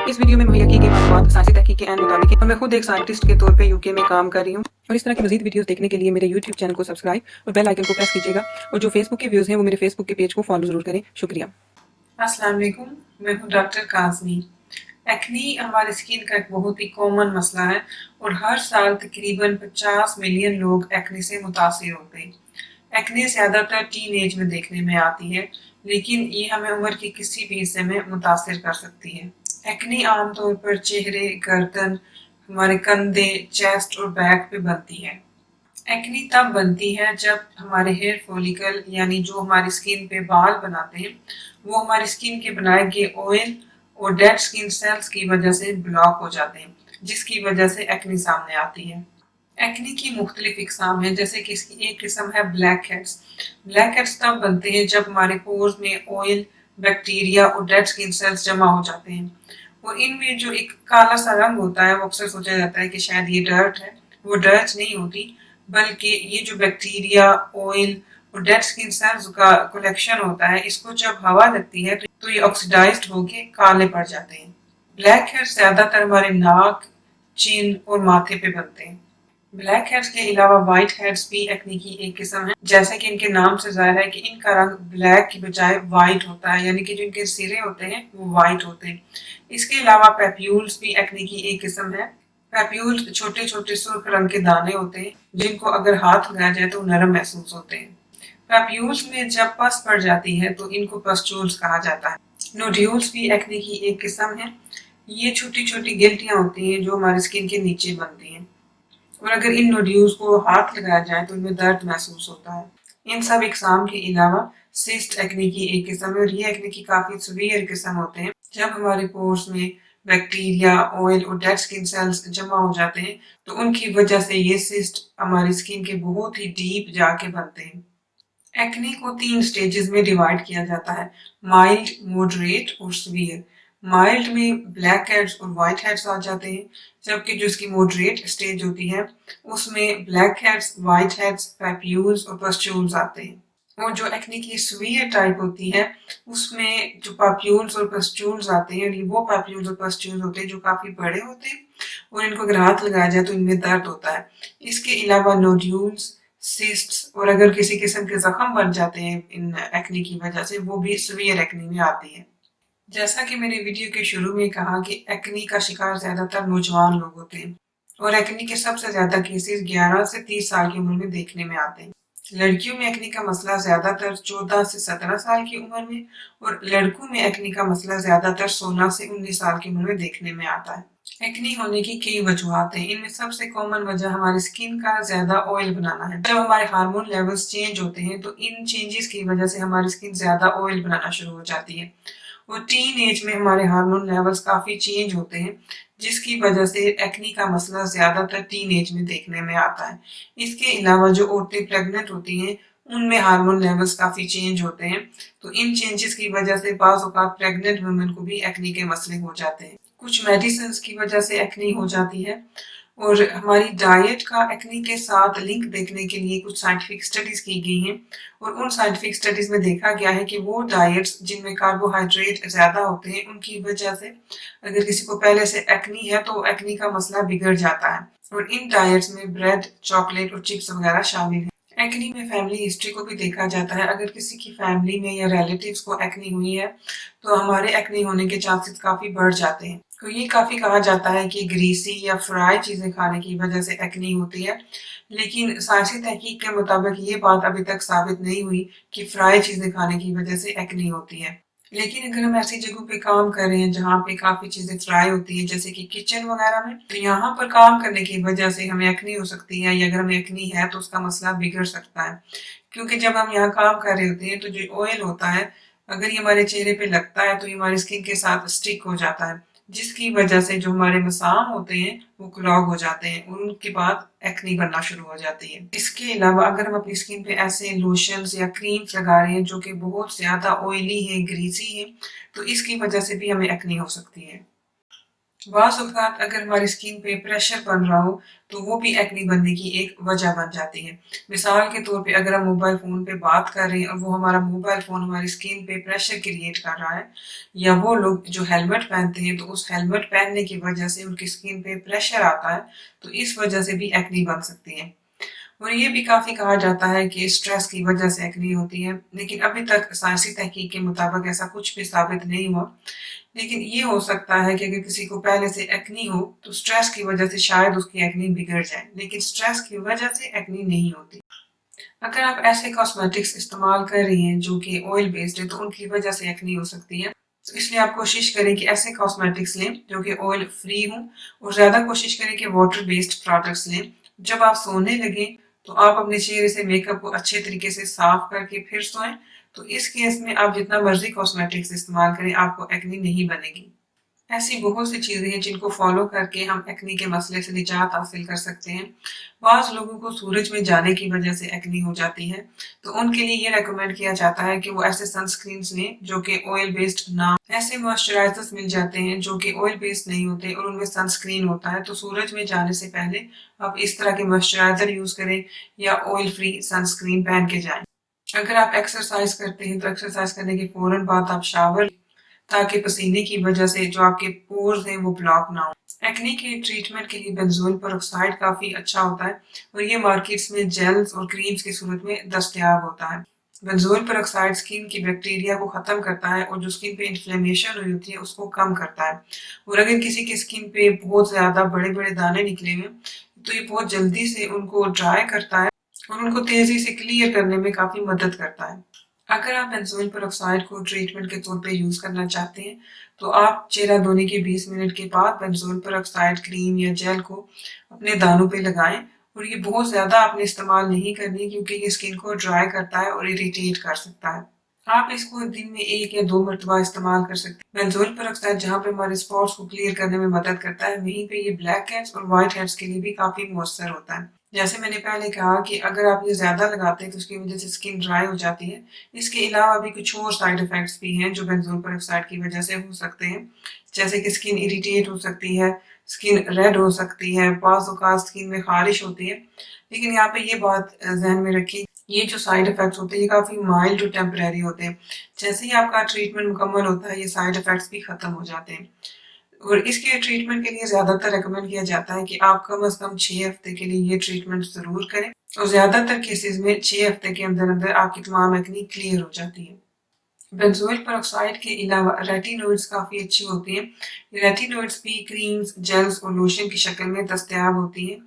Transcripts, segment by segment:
اس video میں مہیا کی گئی معلومات سائنسی تحقیق کے عین مطابق ہے اور میں خود ایک سائنٹسٹ کے طور پہ یوکے میں کام کر رہی ہوں، اور اس طرح کی مزید ویڈیوز دیکھنے کے لیے میرے یوٹیوب چینل کو سبسکرائب اور بیل آئیکن کو پریس کیجیے گا، اور جو فیس بک کے ویوز ہیں وہ میرے فیس بک کے پیج کو فالو ضرور کریں۔ شکریہ۔ السلام علیکم، میں ہوں ڈاکٹر کاظمی۔ ایکنی ہماری اسکن کا ایک بہت ہی کامن مسئلہ ہے اور ہر سال تقریباً 50 ملین لوگ ایکنی سے متاثر ہوتے ہیں۔ ایکنی زیادہ تر ٹین ایج میں دیکھنے میں آتی ہے، لیکن یہ ہمیں عمر کے کسی بھی حصے میں متاثر کر سکتی ہے۔ ایکنی عام طور پر چہرے، گردن، ہمارے کندھے، چیسٹ اور بیک پہ بنتی ہے۔ ایکنی تب بنتی ہے جب ہمارے ہیئر فولیکل یعنی جو ہماری اسکن پہ بال بناتے ہیں وہ ہماری اسکن کے بنائے گئے آئل اور ڈیڈ اسکن سیلز کی وجہ سے بلاک ہو جاتے ہیں، جس کی وجہ سے ایکنی سامنے آتی ہے۔ ایکنی کی مختلف اقسام ہیں، جیسے کہ اس کی ایک قسم ہے بلیک ہیڈز۔ بلیک ہیڈز تب بنتے ہیں جب ہمارے پورز میں آئل، بیکٹیریا اور ڈیڈ اسکن سیلز جمع ہو جاتے ہیں، اور ان میں جو ایک کالا سا رنگ ہوتا ہے وہ اکثر سوچا جاتا ہے کہ شاید یہ ڈرٹ ہے۔ وہ ڈرٹ نہیں ہوتی، بلکہ یہ جو بیکٹیریا، آئل اور ڈیڈ اسکن سیلز کا کلیکشن ہوتا ہے، اس کو جب ہوا لگتی ہے تو یہ آکسیڈائزڈ ہو کے کالے پڑ جاتے ہیں۔ بلیک ہیڈز زیادہ تر ہمارے ناک، چین اور ماتھے پہ بنتے ہیں۔ بلیک ہیڈز کے علاوہ وائٹ ہیڈز بھی ایکنی کی ایک قسم ہے، جیسا کہ ان کے نام سے ظاہر ہے کہ ان کا رنگ بلیک کی بجائے وائٹ ہوتا ہے، یعنی کہ جو ان کے سرے ہوتے ہیں وہ وائٹ ہوتے ہیں۔ اس کے علاوہ پیپیولز بھی ایکنی کی ایک قسم ہے۔ پیپیولز چھوٹے چھوٹے سرخ رنگ کے دانے ہوتے ہیں جن کو اگر ہاتھ لگایا جائے تو نرم محسوس ہوتے ہیں۔ پیپیولز میں جب پس پڑ جاتی ہے تو ان کو پسچولز کہا جاتا ہے۔ نوڈیولز بھی ایکنی کی ایک قسم ہے۔ یہ چھوٹی چھوٹی گلٹیاں ہوتی ہیں جو ہماری اسکن کے نیچے بنتی ہیں، اور اگر ان نوڈیولز کو ہاتھ لگایا جائے تو ان میں درد محسوس ہوتا ہے۔ ان سب اقسام کے علاوہ سسٹ ایکنی کی ایک قسم ہے، اور یہ ایکنی کی کافی سیویئر قسم ہوتے ہیں۔ جب ہمارے پورز میں بیکٹیریا، آئل اور ڈیڈ اسکن سیلز جمع ہو جاتے ہیں تو ان کی وجہ سے یہ سسٹ ہماری اسکن کے بہت ہی ڈیپ جا کے بنتے ہیں۔ ایکنی کو 3 سٹیجز میں ڈیوائیڈ کیا جاتا ہے: مائلڈ، موڈریٹ اور سیویئر۔ مائلڈ میں بلیک ہیڈز اور وائٹ ہیڈز آ جاتے ہیں، جبکہ جو اس کی موڈریٹ سٹیج ہوتی ہے اس میں بلیک ہیڈز، وائٹ ہیڈز، پیپیولز اور پسچولز آتے ہیں۔ اور جو ایکنی کی سیویئر ٹائپ ہوتی ہے اس میں جو پیپیولز اور پسچولز آتے ہیں، وہ پیپیولز اور پسچولز ہوتے ہیں جو کافی بڑے ہوتے ہیں، اور ان کو اگر ہاتھ لگایا جائے تو ان میں درد ہوتا ہے۔ اس کے علاوہ نوڈیولز، سسٹس اور اگر کسی قسم کے زخم بن جاتے ہیں ان ایکنی کی وجہ سے، وہ بھی سیویئر ایکنی میں آتی ہے۔ جیسا کہ میں نے ویڈیو کے شروع میں کہا کہ ایکنی کا شکار زیادہ تر نوجوان لوگ ہوتے ہیں، اور ایکنی کے سب سے زیادہ کیسز 11 سے 30 سال کی عمر میں دیکھنے میں آتے ہیں۔ لڑکیوں میں ایکنی کا مسئلہ زیادہ تر 14 سے 17 سال کی عمر میں، اور لڑکوں میں ایکنی کا مسئلہ زیادہ تر 16 سے 19 سال کی عمر میں دیکھنے میں آتا ہے۔ ایکنی ہونے کی کئی وجوہات ہیں، ان میں سب سے کامن وجہ ہماری اسکن کا زیادہ آئل بنانا ہے۔ جب ہمارے ہارمون لیولز چینج ہوتے ہیں تو ان چینجز کی وجہ سے ہماری اسکن زیادہ آئل بنانا شروع ہو جاتی ہے، اور ٹین ایج میں ہمارے ہارمون لیولز کافی چینج ہوتے ہیں، جس کی وجہ سے ایکنی کا مسئلہ زیادہ تر ٹین ایج میں دیکھنے میں آتا ہے۔ اس کے علاوہ جو عورتیں پریگننٹ ہوتی ہیں ان میں ہارمون لیولز کافی چینج ہوتے ہیں، تو ان چینجز کی وجہ سے بعض اوقات پریگننٹ ویمن کو بھی ایکنی کے مسئلے ہو جاتے ہیں۔ کچھ میڈیسنز کی وجہ سے ایکنی ہو جاتی ہے، اور ہماری ڈائٹ کا ایکنی کے ساتھ لنک دیکھنے کے لیے کچھ سائنٹیفک اسٹڈیز کی گئی ہیں، اور ان سائنٹیفک اسٹڈیز میں دیکھا گیا ہے کہ وہ ڈائٹس جن میں کاربوہائیڈریٹ زیادہ ہوتے ہیں ان کی وجہ سے اگر کسی کو پہلے سے ایکنی ہے تو ایکنی کا مسئلہ بگڑ جاتا ہے، اور ان ڈائٹس میں بریڈ، چاکلیٹ اور چپس وغیرہ شامل ہیں۔ ایکنی میں فیملی ہسٹری کو بھی دیکھا جاتا ہے، اگر کسی کی فیملی میں یا ریلیٹیوز کو ایکنی ہوئی ہے تو ہمارے ایکنی ہونے کے چانسز کافی بڑھ جاتے ہیں۔ تو یہ کافی کہا جاتا ہے کہ گریسی یا فرائی چیزیں کھانے کی وجہ سے ایکنی ہوتی ہے، لیکن سائنسی تحقیق کے مطابق یہ بات ابھی تک ثابت نہیں ہوئی کہ فرائی چیزیں کھانے کی وجہ سے ایکنی ہوتی ہے۔ لیکن اگر ہم ایسی جگہوں پہ کام کر رہے ہیں جہاں پہ کافی چیزیں فرائی ہوتی ہیں، جیسے کہ کچن وغیرہ میں، تو یہاں پر کام کرنے کی وجہ سے ہمیں ایکنی ہو سکتی ہے، یا اگر ہمیں ایکنی ہے تو اس کا مسئلہ بگڑ سکتا ہے، کیونکہ جب ہم یہاں کام کر رہے ہوتے ہیں تو جو آئل ہوتا ہے اگر یہ ہمارے چہرے پہ لگتا ہے تو یہ ہماری اسکن کے ساتھ اسٹک ہو جاتا ہے، جس کی وجہ سے جو ہمارے مسام ہوتے ہیں وہ کلاگ ہو جاتے ہیں، اور ان کے بعد ایکنی بننا شروع ہو جاتی ہے۔ اس کے علاوہ اگر ہم اپنی اسکن پہ ایسے لوشنز یا کریمز لگا رہے ہیں جو کہ بہت زیادہ آئلی ہیں، گریسی ہیں، تو اس کی وجہ سے بھی ہمیں ایکنی ہو سکتی ہے۔ بعض اوقات اگر ہماری اسکن پہ پریشر بن رہا ہو تو وہ بھی ایکنی بننے کی ایک وجہ بن جاتی ہے۔ مثال کے طور پہ اگر ہم موبائل فون پہ بات کر رہے ہیں اور وہ ہمارا موبائل فون ہماری اسکن پہ پریشر کریٹ کر رہا ہے، یا وہ لوگ جو ہیلمٹ پہنتے ہیں تو اس ہیلمٹ پہننے کی وجہ سے ان کی اسکن پہ پریشر آتا ہے، تو اس وجہ سے بھی ایکنی بن سکتی ہے۔ اور یہ بھی کافی کہا جاتا ہے کہ اسٹریس کی وجہ سے ایکنی ہوتی ہے، لیکن ابھی تک سائنسی تحقیق کے مطابق ایسا کچھ بھی ثابت نہیں ہوا۔ لیکن یہ ہو سکتا ہے کہ اگر کسی کو پہلے سے ایکنی ہو تو اسٹریس کی وجہ سے شاید اس کی ایکنی بگڑ جائے، لیکن اسٹریس کی وجہ سے ایکنی نہیں ہوتی۔ اگر آپ ایسے کاسمیٹکس استعمال کر رہی ہیں جو کہ آئل بیسڈ ہے تو ان کی وجہ سے ایکنی ہو سکتی ہے، تو اس لیے آپ کوشش کریں کہ ایسے کاسمیٹکس لیں جو کہ آئل فری ہوں، اور زیادہ کوشش کریں کہ واٹر بیسڈ پروڈکٹس لیں۔ جب آپ سونے لگیں تو آپ اپنے چہرے سے میک اپ کو اچھے طریقے سے صاف کر کے پھر سوئیں، تو اس کیس میں آپ جتنا مرضی کاسمیٹکس استعمال کریں آپ کو ایکنی نہیں بنے گی۔ ایسی بہت سی چیزیں ہیں جن کو فالو کر کے ہم ایکنی کے مسئلے سے نجات حاصل کر سکتے ہیں۔ بعض لوگوں کو سورج میں جانے کی وجہ سے ایکنی ہو جاتی ہے، تو ان کے لیے یہ ریکمینڈ کیا جاتا ہے کہ وہ ایسے سن اسکرینز لیں جو کہ آئل بیسڈ نہ، ایسے موئسچرائزرز مل جاتے ہیں جو کہ آئل بیسڈ نہیں ہوتے اور ان میں سن اسکرین ہوتا ہے، تو سورج میں جانے سے پہلے آپ اس طرح کے موئسچرائزر یوز کریں یا آئل فری سن اسکرین پہن کے جائیں۔ اگر آپ ایکسرسائز کرتے ہیں تو ایکسرسائز کرنے کے فوراً بعد آپ شاور تاکہ پسینے کی وجہ سے جو آپ کے پورز ہیں وہ بلاک نہ ہوں۔ ایکنی کے ٹریٹمنٹ کے لیے بینزول پر آکسائڈ کافی اچھا ہوتا ہے اور یہ مارکیٹس میں جیلز اور کریمز کی صورت میں دستیاب ہوتا ہے۔ بینزول پر آکسائڈ اسکن کی بیکٹیریا کو ختم کرتا ہے اور جو اسکن پہ انفلیمیشن ہوئی ہوتی ہے اس کو کم کرتا ہے، اور اگر کسی کے اسکن پہ بہت زیادہ بڑے بڑے دانے نکلے ہوئے تو یہ بہت جلدی سے ان کو ڈرائی کرتا ہے اور ان کو تیزی سے کلیئر کرنے میں کافی مدد کرتا ہے۔ اگر آپ بینزول پر آکسائڈ کو ٹریٹمنٹ کے طور پہ یوز کرنا چاہتے ہیں تو آپ چہرہ دھونے کے 20 منٹ کے بعد بینزول پر آکسائڈ کریم یا جیل کو اپنے دانوں پہ لگائیں، اور یہ بہت زیادہ آپ نے استعمال نہیں کرنی کیونکہ یہ اسکن کو ڈرائی کرتا ہے اور اریٹیٹ کر سکتا ہے۔ آپ اس کو دن میں 1 یا 2 مرتبہ استعمال کر سکتے ہیں۔ بینزول پر آکسائڈ جہاں پہ ہمارے اسپاٹس کو کلیئر کرنے میں مدد کرتا ہے، وہیں پہ یہ بلیک ہیڈز اور وائٹ ہیڈز کے لیے بھی کافی مؤثر ہوتا ہے۔ جیسے میں نے پہلے کہا کہ اگر آپ یہ زیادہ لگاتے ہیں تو اس کی وجہ سے اسکن ڈرائی ہو جاتی ہے۔ اس کے علاوہ بھی کچھ اور سائیڈ ایفیکٹس بھی ہیں جو بینزول پر آکسائڈ کی وجہ سے ہو سکتے ہیں، جیسے کہ اسکن اریٹیٹ ہو سکتی ہے، اسکن ریڈ ہو سکتی ہے، بعض اوقات اسکن میں خارش ہوتی ہے۔ لیکن یہاں پہ یہ بات ذہن میں رکھیں، یہ جو سائیڈ ایفیکٹس ہوتے ہیں یہ کافی مائلڈ اور ٹیمپریری ہوتے ہیں، جیسے ہی آپ کا ٹریٹمنٹ مکمل ہوتا ہے یہ سائیڈ ایفیکٹس بھی ختم ہو جاتے ہیں۔ اور اس کے ٹریٹمنٹ کے لیے زیادہ تر ریکمینڈ کیا جاتا ہے کہ آپ کم از کم 6 ہفتے کے لیے یہ ٹریٹمنٹ ضرور کریں، اور زیادہ تر کیسز میں 6 ہفتے کے اندر اندر آپ کی تمام ایکنی کلیئر ہو جاتی ہے۔ بینزول پر آکسائڈ کے علاوہ ریٹینوئڈز کافی اچھی ہوتی ہیں۔ ریٹینوئڈز بھی کریمز، جیلز اور لوشن کی شکل میں دستیاب ہوتی ہیں۔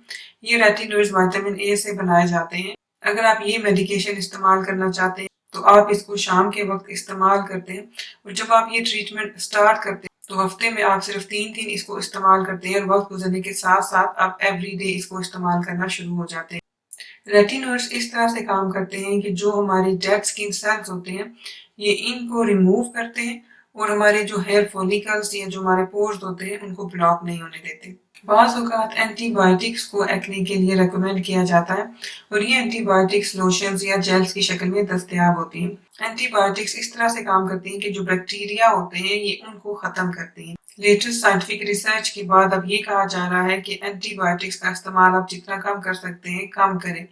یہ ریٹینوئڈز وٹامن اے سے بنائے جاتے ہیں۔ اگر آپ یہ میڈیکیشن استعمال کرنا چاہتے ہیں تو آپ اس کو شام کے وقت استعمال کرتے ہیں، اور جب آپ یہ ٹریٹمنٹ سٹارٹ کرتے ہیں تو ہفتے میں آپ صرف 3 دن اس کو استعمال کرتے ہیں، اور وقت گزرنے کے ساتھ ساتھ آپ ایوری ڈے اس کو استعمال کرنا شروع ہو جاتے ہیں۔ ریٹینوئڈز اس طرح سے کام کرتے ہیں کہ جو ہماری ڈیڈ اسکن سیلز ہوتے ہیں یہ ان کو ریموو کرتے ہیں، اور ہمارے جو ہیئر فولیکلز یا جو ہمارے پورز ہوتے ہیں ان کو بلاک نہیں ہونے دیتے۔ بعض اوقات اینٹی بائیوٹکس کو ایکنی کے لیے ریکمینڈ کیا جاتا ہے، اور یہ اینٹی بائیوٹکس لوشنز یا جیلز کی شکل میں دستیاب ہوتی ہیں۔ اینٹی بائیوٹکس اس طرح سے کام کرتی ہیں کہ جو بیکٹیریا ہوتے ہیں یہ ان کو ختم کرتے ہیں۔ لیٹسٹ سائنٹیفک ریسرچ کے بعد اب یہ کہا جا رہا ہے کہ اینٹی بائیوٹکس کا استعمال آپ جتنا کم کر سکتے ہیں کم کریں،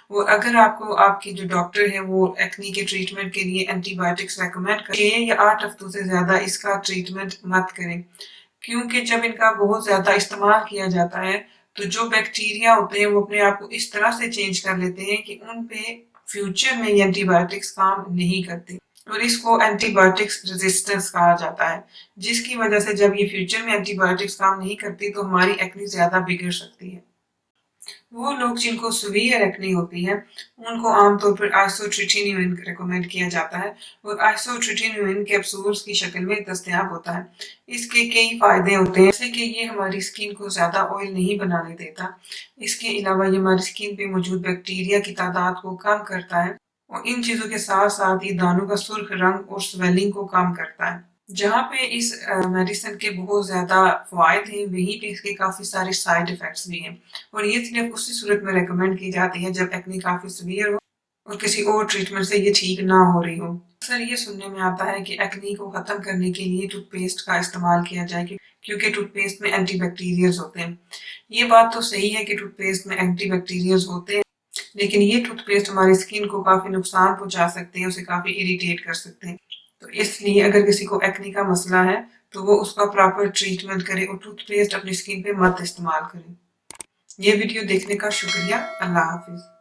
اور اگر آپ کو آپ کی جو ڈاکٹر ہے وہ ایکنی کے ٹریٹمنٹ کے لیے اینٹی بائیوٹکس ریکمینڈ کریں 6 یا 8 ہفتوں سے زیادہ اس کا ٹریٹمنٹ مت کریں، کیونکہ جب ان کا بہت زیادہ استعمال کیا جاتا ہے تو جو بیکٹیریا ہوتے ہیں وہ اپنے آپ کو اس طرح سے چینج کر لیتے ہیں کہ ان پہ فیوچر میں یہ اینٹی بائیوٹکس کام نہیں کرتے، اور اس کو اینٹی بائیوٹکس ریزسٹنس کہا جاتا ہے، جس کی وجہ سے جب یہ فیوچر میں اینٹی بائیوٹکس کام نہیں کرتی تو ہماری ایکنی زیادہ بگڑ سکتی ہے۔ وہ لوگ جن کو سویئر ایکنی ہوتی ہے ان کو عام طور پر آئسوٹریٹینوئن ریکمینڈ کیا جاتا ہے، اور آئسوٹریٹینوئن کیپسولز کی شکل میں دستیاب ہوتا ہے۔ اس کے کئی فائدے ہوتے ہیں، جیسے کہ یہ ہماری اسکن کو زیادہ آئل نہیں بنانے دیتا، اس کے علاوہ یہ ہماری اسکن پہ موجود بیکٹیریا کی تعداد کو کم کرتا ہے، اور ان چیزوں کے ساتھ ساتھ یہ دانوں کا سرخ رنگ اور سویلنگ کو کم کرتا ہے۔ جہاں پہ اس میڈیسن کے بہت زیادہ فوائد ہیں وہیں پہ اس کے کافی سارے سائیڈ ایفیکٹس بھی ہیں، اور یہ صرف اسی صورت میں ریکمینڈ کی جاتی ہے جب ایکنی کافی سیویئر ہو اور کسی اور ٹریٹمنٹ سے یہ ٹھیک نہ ہو رہی ہو۔ اکثر یہ سننے میں آتا ہے کہ ایکنی کو ختم کرنے کے لیے ٹوتھ پیسٹ کا استعمال کیا جائے کیونکہ ٹوتھ پیسٹ میں اینٹی بیکٹیریلز ہوتے ہیں۔ یہ بات تو صحیح ہے کہ ٹوتھ پیسٹ میں اینٹی بیکٹیریلز ہوتے ہیں، لیکن یہ ٹوتھ پیسٹ ہماری اسکن کو کافی نقصان پہنچا سکتے ہیں، اسے کافی اریٹیٹ کر سکتے ہیں۔ تو اس لیے اگر کسی کو ایکنی کا مسئلہ ہے تو وہ اس کا پراپر ٹریٹمنٹ کرے اور ٹوتھ پیسٹ اپنی اسکن پہ مت استعمال کرے۔ یہ ویڈیو دیکھنے کا شکریہ۔ اللہ حافظ۔